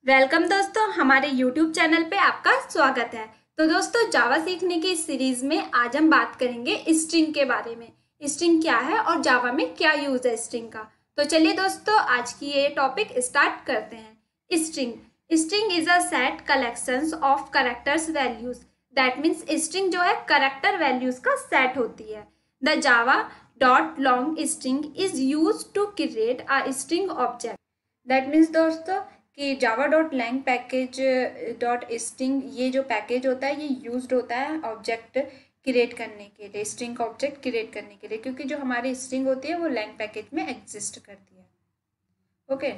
Welcome दोस्तों, हमारे YouTube channel पे आपका स्वागत है। तो दोस्तों, जावा सीखने की इस सीरीज में आज हम बात करेंगे स्ट्रिंग के बारे में। स्ट्रिंग क्या है और जावा में क्या यूज है स्ट्रिंग का। तो चलिए दोस्तों, आज की ये टॉपिक स्टार्ट करते हैं। String is a set collections of characters values. That means string जो है कैरेक्टर वैल्यूज का सेट होती है। The Java dot long string is use to create a string object. That means दोस्तों कि Java dot lang package dot string, ये जो package होता है ये यूज्ड होता है ऑब्जेक्ट क्रिएट करने के लिए, स्ट्रिंग का ऑब्जेक्ट क्रिएट करने के लिए, क्योंकि जो हमारी स्ट्रिंग होती है वो लैंग पैकेज में एग्जिस्ट करती है। ओके,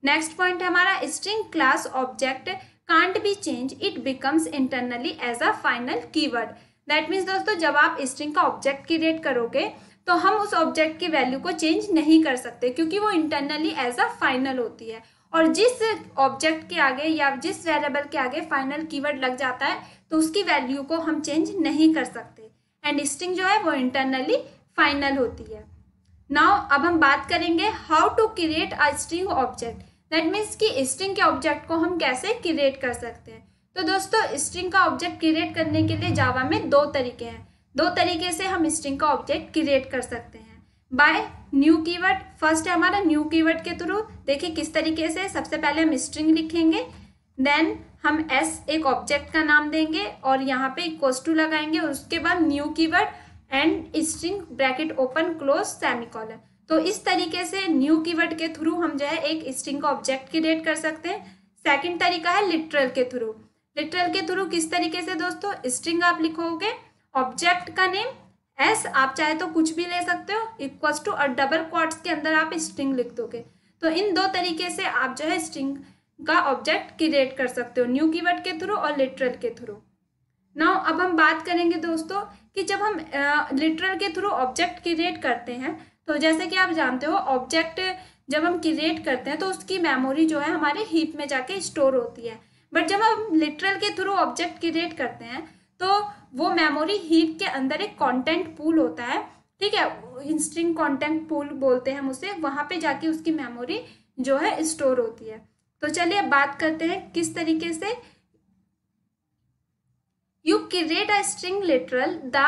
नेक्स्ट पॉइंट है हमारा string class object can't be change, it becomes internally as a final keyword. That means दोस्तों, जब आप स्ट्रिंग का ऑब्जेक्ट क्रिएट करोगे तो हम उस ऑब्जेक्ट की वैल्यू को चेंज नहीं कर सकते, क्योंकि वो इंटरनली एज अ फाइनल होती है। और जिस ऑब्जेक्ट के आगे या जिस वेरिएबल के आगे फाइनल कीवर्ड लग जाता है तो उसकी वैल्यू को हम चेंज नहीं कर सकते। एंड स्ट्रिंग जो है वो इंटरनली फाइनल होती है। नाउ अब हम बात करेंगे how to create a string object. That means कि स्ट्रिंग के ऑब्जेक्ट को हम कैसे क्रिएट कर सकते हैं। तो दोस्तों, स्ट्रिंग का ऑब्जेक्ट क्रिएट करने के लिए जावा में दो तरीके हैं। दो तरीके से हम स्ट्रिंग का ऑब्जेक्ट क्रिएट कर सकते हैं। बाय न्यू कीवर्ड, फर्स्ट है हमारा न्यू कीवर्ड के थ्रू। देखिए किस तरीके से, सबसे पहले हम स्ट्रिंग लिखेंगे, देन हम एस एक ऑब्जेक्ट का नाम देंगे और यहाँ पे इक्वल्स टू लगाएंगे, उसके बाद new keyword and string bracket open close semicolon. तो इस तरीके से न्यू कीवर्ड के थ्रू हम जो है एक स्ट्रिंग का ऑब्जेक्ट क्रिएट कर सकते हैं। सेकंड तरीका है लिटरल के थ्रू। लिटरल के थ्रू किस तरीके से दोस्तों, स्ट्रिंग आप लिखोगे, ऑब्जेक्ट का नेम एस, आप चाहे तो कुछ भी ले सकते हो, इक्वल्स टू और डबल क्वाट्स के अंदर आप स्ट्रिंग लिख दोगे। तो इन दो तरीके से आप जो है स्ट्रिंग का ऑब्जेक्ट क्रिएट कर सकते हो, न्यू कीवर्ड के थ्रू और लिटरल के थ्रू। नाउ अब हम बात करेंगे दोस्तों कि जब हम लिटरल के थ्रू ऑब्जेक्ट क्रिएट करते हैं तो जैसे कि आप जानते हो ऑब्जेक्ट जब हम क्रिएट करते हैं तो उसकी मेमोरी जो है हमारे हीप में जाके स्टोर होती है। बट जब हम लिटरल के थ्रू ऑब्जेक्ट क्रिएट करते हैं तो वो मेमोरी हीप के अंदर एक कंटेंट पूल होता है, ठीक है, स्ट्रिंग कंटेंट पूल बोलते हैं हम उसे, वहां पे जाके उसकी मेमोरी जो है स्टोर होती है। तो चलिए अब बात करते हैं किस तरीके से you create a string literal. The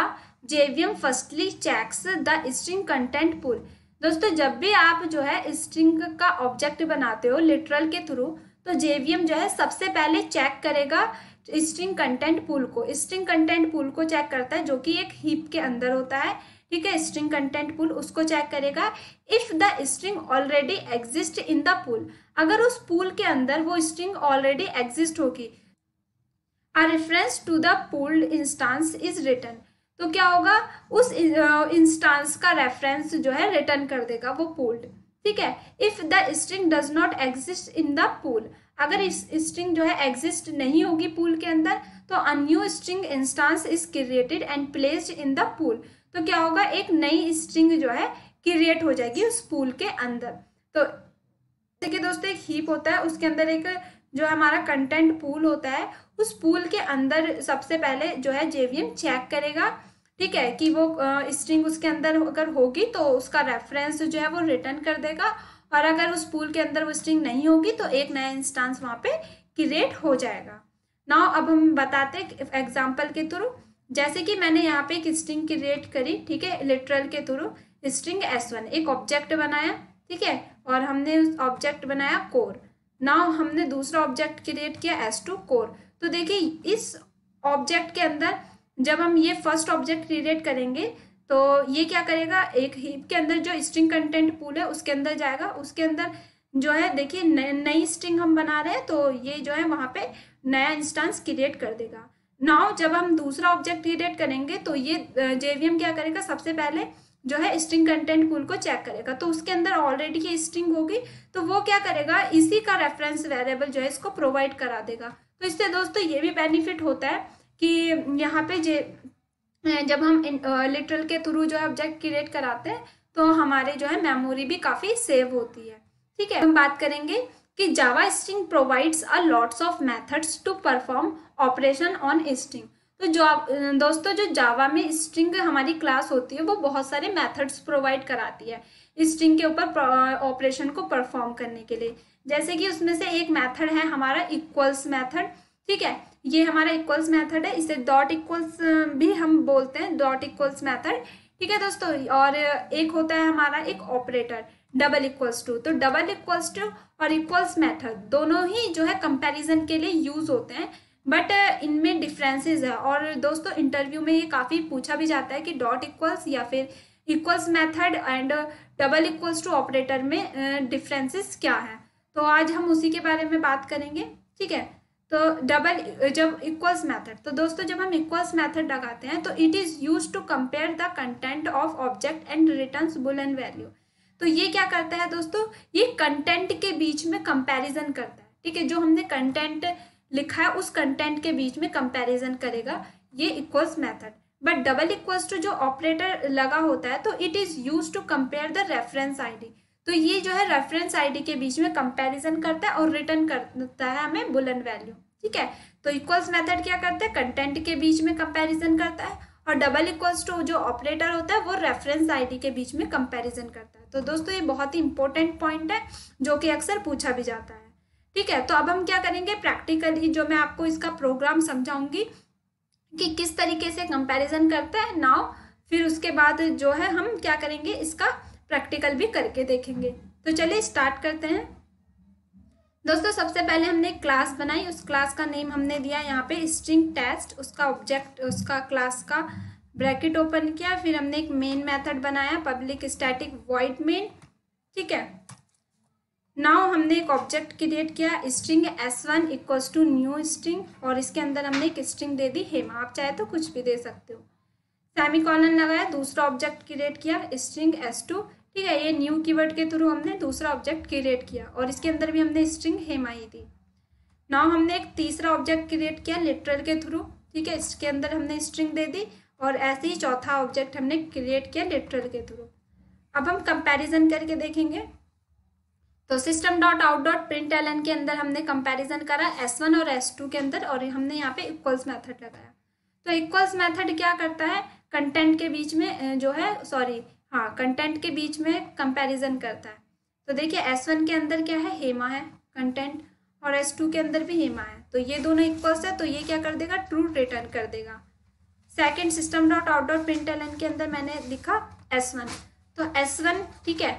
JVM firstly checks the string content pool. दोस्तों, जब भी आप जो है स्ट्रिंग का ऑब्जेक्ट बनाते हो लिटरल के थ्रू तो जेवीएम जो है सबसे पहले चेक करेगा स्ट्रिंग कंटेंट पूल को। स्ट्रिंग कंटेंट पूल को चेक करता है जो कि एक हीप के अंदर होता है, ठीक है, स्ट्रिंग कंटेंट पूल उसको चेक करेगा। If the string already exist in the pool, अगर उस पूल के अंदर वो स्ट्रिंग ऑलरेडी एग्जिस्ट होगी, a reference to the pooled instance is written, तो क्या होगा, उस इंस्टांस का रेफरेंस जो है रिटर्न कर देगा वो पूल्ड, ठीक है। If the string does not exist in the pool, अगर इस स्ट्रिंग जो है एग्जिस्ट नहीं होगी पूल के अंदर तो a new string instance is created and placed in the pool, तो क्या होगा, एक नई स्ट्रिंग जो है क्रिएट हो जाएगी उस पूल के अंदर। तो देखिए दोस्तों, एक हीप होता है, उसके अंदर एक जो हमारा कंटेंट पूल होता है, उस पूल के अंदर सबसे पहले जो है जेवीएम चेक करेगा, ठीक है, कि वो स्ट्रिंग उसके अंदर अगर होगी तो उसका रेफरेंस जो है वो रिटर्न कर देगा, और अगर उस पूल के अंदर वो स्ट्रिंग नहीं होगी तो एक नया इंस्टांस वहां पे क्रिएट हो जाएगा। नाउ अब हम बताते हैं एग्जाम्पल के थ्रू। जैसे कि मैंने यहाँ पे एक स्ट्रिंग क्रिएट करी, ठीक है, लिटरल के थ्रू स्ट्रिंग S1 एक ऑब्जेक्ट बनाया, ठीक है, और हमने उस ऑब्जेक्ट बनाया कोर। नाउ हमने दूसरा ऑब्जेक्ट क्रिएट किया S2 कोर। तो देखिए इस ऑब्जेक्ट के अंदर जब हम ये फर्स्ट ऑब्जेक्ट क्रिएट करेंगे तो ये क्या करेगा, एक हीप के अंदर जो स्ट्रिंग कंटेंट पूल है उसके अंदर जाएगा, उसके अंदर जो है देखिए नई स्ट्रिंग हम बना रहे हैं तो ये जो है वहां पे नया इंस्टांस क्रिएट कर देगा। नाउ जब हम दूसरा ऑब्जेक्ट क्रिएट करेंगे तो ये जेवीएम क्या करेगा, सबसे पहले जो है स्ट्रिंग कंटेंट पूल को चेक करेगा, तो उसके अंदर ऑलरेडी ये स्ट्रिंग होगी तो वो क्या करेगा, इसी का रेफरेंस वेरिएबल जो है इसको प्रोवाइड करा देगा। तो इससे दोस्तों ये भी बेनिफिट होता है कि यहाँ पे जब हम लिटरल के थ्रू जो है ऑब्जेक्ट क्रिएट कराते हैं तो हमारे जो है मेमोरी भी काफी सेव होती है, ठीक है। हम बात करेंगे कि Java string provides a lots of methods to perform operation on string. तो जो दोस्तों जो जावा में स्ट्रिंग हमारी क्लास होती है वो बहुत सारे मेथड्स प्रोवाइड कराती है स्ट्रिंग के ऊपर ऑपरेशन को परफॉर्म करने के लिए। जैसे कि उसमें से एक मेथड है हमारा इक्वल्स मेथड। ठीक है, ये हमारा इक्वल्स मेथड है, इसे डॉट इक्वल्स भी हम बोलते हैं, डॉट इक्वल्स मेथड। ठीक है दोस्तों, और एक होता है हमारा एक ऑपरेटर डबल इक्वल्स टू। तो डबल इक्वल्स टू और इक्वल्स मेथड दोनों ही जो है कंपैरिजन के लिए यूज होते हैं, बट इनमें डिफरेंसेस है। और दोस्तों इंटरव्यू में ये काफ़ी पूछा भी जाता है कि डॉट इक्वल्स या फिर equals method and double equals to operator में डिफरेंसेस क्या है। तो आज हम उसी के बारे में बात करेंगे। ठीक है, तो जब इक्वल्स मेथड, तो दोस्तों जब हम इक्वल्स मेथड लगाते हैं तो it is use to compare the content of object and returns boolean value. तो ये क्या करता है दोस्तों, ये कंटेंट के बीच में कंपैरिजन करता है। ठीक है, जो हमने कंटेंट लिखा है उस कंटेंट के बीच में कंपैरिजन करेगा ये equals method. But double equals to जो ऑपरेटर लगा होता है तो it is use to compare the reference ID. तो ये जो है रेफरेंस आईडी के बीच में कंपैरिजन करता है और रिटर्न करता है हमें बुलियन वैल्यू। ठीक है, तो इक्वल्स मेथड क्या करता है, कंटेंट के बीच में कंपैरिजन करता है, और डबल इक्वल्स टू जो ऑपरेटर होता है वो रेफरेंस आईडी के बीच में कंपैरिजन करता है। तो दोस्तों ये बहुत ही इंपॉर्टेंट पॉइंट है जो कि अक्सर पूछा भी जाता है। ठीक है, तो अब हम क्या करेंगे, प्रैक्टिकली जो मैं आपको इसका प्रोग्राम समझाऊंगी कि किस तरीके से कंपैरिजन करता है नाउ, फिर उसके बाद जो है हम क्या करेंगे, इसका प्रैक्टिकल भी करके देखेंगे। तो चलिए स्टार्ट करते हैं। दोस्तों सबसे पहले हमने एक क्लास बनाई, उस क्लास का नेम हमने दिया यहाँ पे स्ट्रिंग टेस्ट, उसका ऑब्जेक्ट, उसका क्लास का ब्रैकेट ओपन किया, फिर हमने एक मेन मेथड बनाया पब्लिक स्टैटिक वॉइड मेन। ठीक है, नाउ हमने एक ऑब्जेक्ट क्रिएट किया string s1 equals to new string, और इसके अंदर हमने एक स्ट्रिंग दे दी हेमा, आप चाहे तो कुछ भी दे सकते हो। सेमीकोलन लगाया, दूसरा ऑब्जेक्ट क्रिएट किया स्ट्रिंग s2। ठीक है, ये न्यू कीवर्ड के थ्रू हमने दूसरा ऑब्जेक्ट क्रिएट किया और इसके अंदर भी हमने स्ट्रिंग हेमा ही दी। नाउ हमने एक तीसरा ऑब्जेक्ट क्रिएट किया लिटरल के थ्रू। ठीक है, इसके अंदर हमने स्ट्रिंग दे दी और ऐसे ही चौथा ऑब्जेक्ट हमने क्रिएट किया लिटरल के थ्रू। अब हम कंपैरिजन करके देखेंगे। तो system dot out dot println के अंदर हमने कंपैरिजन करा s1 और s2 के अंदर, और हमने यहाँ पे इक्वल्स मेथड लगाया। तो इक्वल्स मेथड क्या करता है, कंटेंट के बीच में जो है कंटेंट के बीच में कंपैरिजन करता है। तो देखिए s1 के अंदर क्या है, हेमा है कंटेंट, और s2 के अंदर भी हेमा है, तो ये दोनों इक्वल्स है, तो ये क्या कर देगा, ट्रू रिटर्न कर देगा। Second system dot out dot println के अंदर मैंने लिखा s1, तो s1 ठीक है,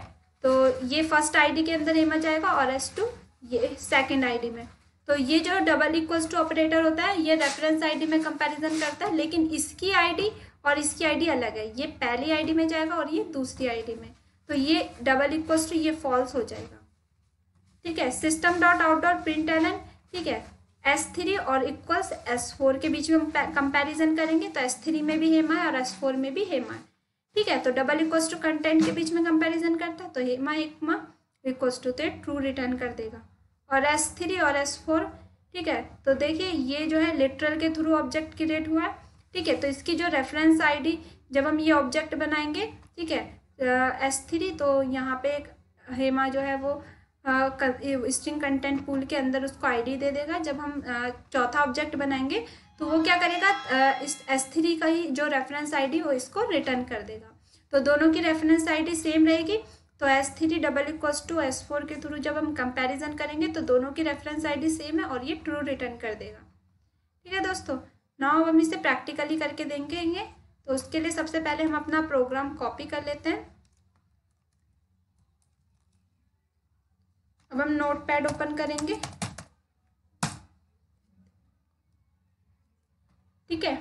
तो ये फर्स्ट आईडी के अंदर हेमा जाएगा और s2 ये सेकंड आईडी में। तो ये जो डबल इक्वल्स टू ऑपरेटर होता है ये रेफरेंस आईडी में कंपैरिजन करता है, लेकिन इसकी आईडी और इसकी आईडी अलग है, ये पहली आईडी में जाएगा और ये दूसरी आईडी में, तो ये डबल इक्वल्स टू ये फॉल्स हो जाएगा। ठीक है, system dot out dot println, ठीक है, s3 और इक्वल्स s4 के बीच में कंपैरिजन करेंगे, तो s3 में भी हेमा है और s4 में भी हेमा है। ठीक है, तो डबल इक्वल्स टू कंटेंट के बीच में कंपैरिजन करता है, तो हेमा इक्वल्स टू तो ट्रू रिटर्न कर देगा, और s3 और s4। ठीक है, तो देखिए ये जो है लिटरल के थ्रू ऑब्जेक्ट क्रिएट हुआ है। ठीक है, तो इसकी जो रेफरेंस आईडी जब हम ये ऑब्जेक्ट बनाएंगे, ठीक है, s3, तो यहाँ पे एक हेमा जो है वो स्ट्रिंग कंटेंट पूल के अंदर उसको आईडी दे देगा। जब हम चौथा ऑब्जेक्ट बनाएंगे तो वो क्या करेगा, इस s3 का ही जो रेफरेंस आईडी हो इसको रिटर्न कर देगा। तो दोनों की रेफरेंस आईडी सेम रहेगी, तो s3 double equals to s4 के थ्रू जब हम कंपैरिजन करेंगे तो दोनों की रेफरेंस आईडी सेम है और ये ट्रू रिटर्न कर देगा। ठीक है दोस्तों, नाउ हम इसे प्रैक्टिकली करके देखेंगे। तो उसके लिए सबसे पहले हम अपना प्रोग्राम कॉपी कर लेते हैं। अब हम नोटपैड ओपन करेंगे। ठीक है,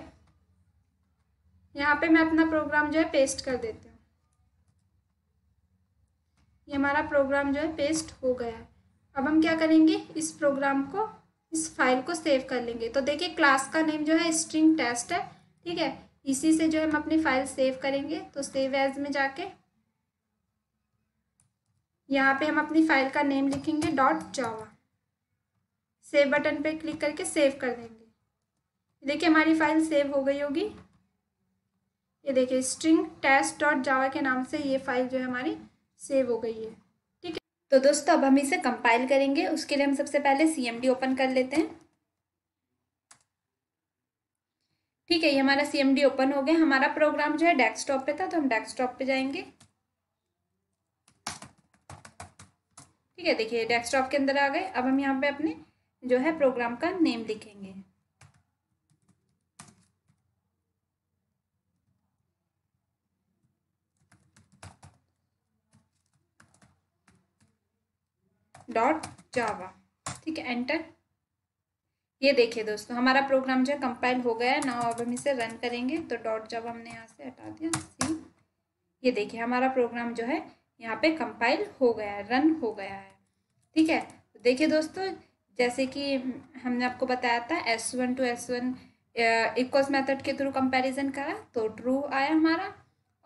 यहाँ पे मैं अपना प्रोग्राम जो है पेस्ट कर देती हूँ। ये हमारा प्रोग्राम जो है पेस्ट हो गया है। अब हम क्या करेंगे, इस प्रोग्राम को, इस फाइल को सेव कर लेंगे। तो देखिए क्लास का नेम जो है स्ट्रिंग टेस्ट है। ठीक है, इसी से जो हम अपनी फाइल सेव करेंगे। तो सेव एज में जाके यहाँ पे हम अपनी फाइल का नेम लिखेंगे .java, सेव बटन पे क्लिक करके सेव कर देंगे। देखिए हमारी फाइल सेव हो गई होगी। ये देखिए स्ट्रिंग टेस्ट .java के नाम से ये फाइल जो है हमारी सेव हो गई है। ठीक है, तो दोस्तों अब हम इसे कंपाइल करेंगे। उसके लिए हम सबसे पहले cmd ओपन कर लेते हैं। ठीक है, ये हमारा CMD ओपन हो गया। हमारा प्रोग्राम जो है डेस्कटॉप पे था, तो हम डेस्कटॉप पे जाएंगे। ठीक है, देखिए डेस्कटॉप के अंदर आ गए। अब हम यहाँ पे अपने जो है प्रोग्राम का नेम लिखेंगे। .java। ठीक है, एंटर। ये देखिए दोस्तों, हमारा प्रोग्राम जो है कंपाइल हो गया है ना। अब हम इसे रन करेंगे तो .java हमने यहाँ से हटा दिया, सी। ये देखिए हमारा प्रोग्राम जो है यहाँ पे कंपाइल हो गया है, रन हो गया है। ठीक है, तो देखिए दोस्तों, जैसे कि हमने आपको बताया था S1 to S1 equals method के थ्रू कंपैरिजन करा तो ट्रू आया हमारा।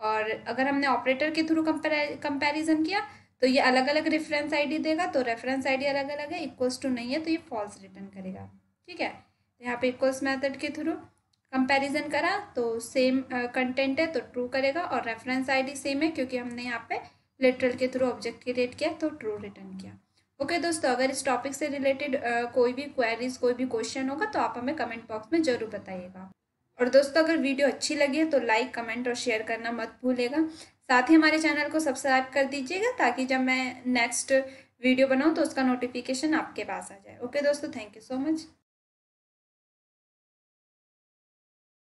और अगर हमने ऑपरेटर के थ्रू कंपैरिजन किया तो ये अलग अलग रेफरेंस आईडी देगा, तो रेफरेंस आईडी अलग अलग है, इक्वल्स टू नहीं है तो ये फॉल्स रिटर्न करेगा। ठीक है, तो यहाँ पे इक्वल्स मेथड के थ्रू कंपैरिजन करा तो सेम कंटेंट है तो ट्रू करेगा, और रेफरेंस आईडी सेम है क्योंकि हमने यहाँ पे लिटरल के थ्रू ऑब्जेक्ट क्रिएट किया तो ट्रू रिटर्न किया। ओके दोस्तों, अगर इस टॉपिक से रिलेटेड कोई भी क्वेरीज, कोई भी क्वेश्चन होगा तो आप हमें कमेंट बॉक्स में ज़रूर बताइएगा। और दोस्तों, अगर वीडियो अच्छी लगी है तो लाइक, कमेंट और शेयर करना मत भूलिएगा। साथ ही हमारे चैनल को सब्सक्राइब कर दीजिएगा ताकि जब मैं नेक्स्ट वीडियो बनाऊँ तो उसका नोटिफिकेशन आपके पास आ जाए। ओके दोस्तों, थैंक यू सो मच।